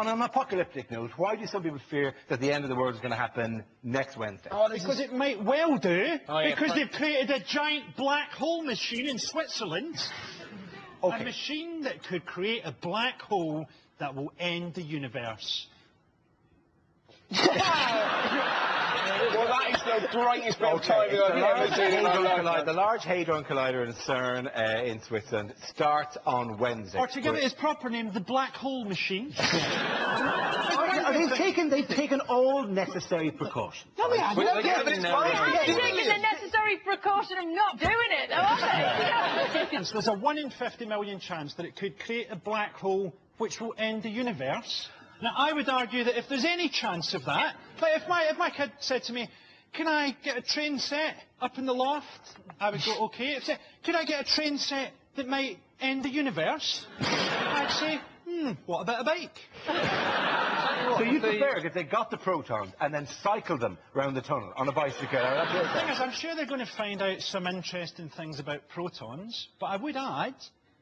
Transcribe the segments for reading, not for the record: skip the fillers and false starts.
On an apocalyptic note, why do some people fear that the end of the world is going to happen next Wednesday? Because it might well do. Because they've created a giant black hole machine in Switzerland. Okay. A machine that could create a black hole that will end the universe. Well, that is the greatest bit of timing I've ever seen in my life. The Large Hadron Collider in CERN in Switzerland starts on Wednesday. Or to give it its proper name, the black hole machine. They've taken all necessary precautions. No, they haven't. They haven't taken the necessary precaution of not doing it, though, have they? There's a 1 in 50 million chance that it could create a black hole which will end the universe. Now, I would argue that if there's any chance of that, like if my kid said to me, can I get a train set up in the loft? I would go, OK. If could I get a train set that might end the universe? I'd say, what about a bike? So you prefer if they got the protons and then cycle them round the tunnel on a bicycle? The thing is, I'm sure they're going to find out some interesting things about protons, but I would add,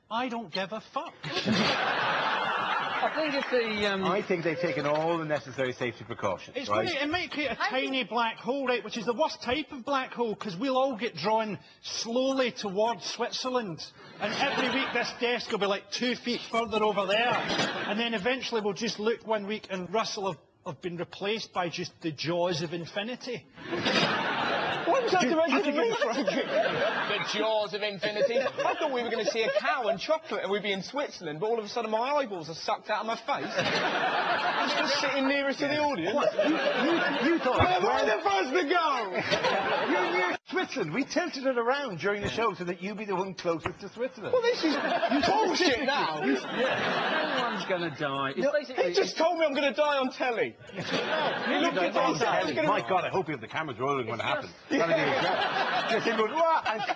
I don't give a fuck. I think if I think they've taken all the necessary safety precautions. It might create a tiny black hole, right, which is the worst type of black hole, because we'll all get drawn slowly towards Switzerland. And every week this desk will be like 2 feet further over there. And then eventually we'll just look one week and Russell have been replaced by just the jaws of infinity. What was that directed to me, Frankie? The jaws of infinity. I thought we were going to see a cow and chocolate and we'd be in Switzerland, but all of a sudden my eyeballs are sucked out of my face. It's just sitting nearest to the audience. You thought... Where am I the first to go? You're near Switzerland. We tilted it around during the show so that you'd be the one closest to Switzerland. Well, this is bullshit now. no one's going to die. He just told me I'm going to die on telly. You looked at telly. My God, I hope you have the cameras rolling when it happens. That'll be incredible. Just him going,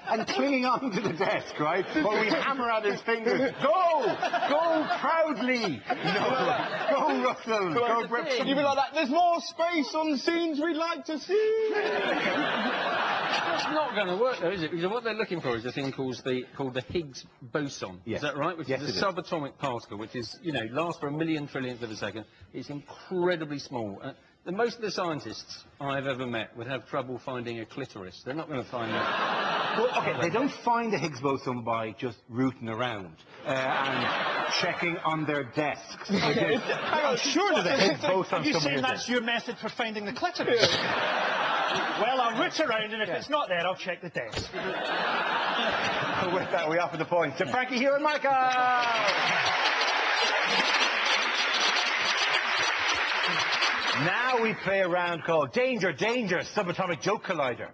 and clinging on to the desk, right? While we hammer at his fingers. Go! Go proudly! No. Go, Russell! Go, Brett! You'd be like that. There's more space on scenes we'd like to see. That's not going to work, though, is it? Because what they're looking for is a thing called the Higgs boson. Yes. Is that right? Which is a subatomic particle, which is, lasts for a million trillionth of a second. It's incredibly small. Most of the scientists I've ever met would have trouble finding a clitoris. They're not going to find that. Well, OK, they don't find the Higgs boson by just rooting around and checking on their desks. I'm sure there's a Higgs boson Are you saying that's your method for finding the clitoris? Well, I'll root around, and if it's not there, I'll check the desk. With that, we offer the point to Frankie, Hugh and Michael! Now we play a round called Danger, Danger, Subatomic Joke Collider.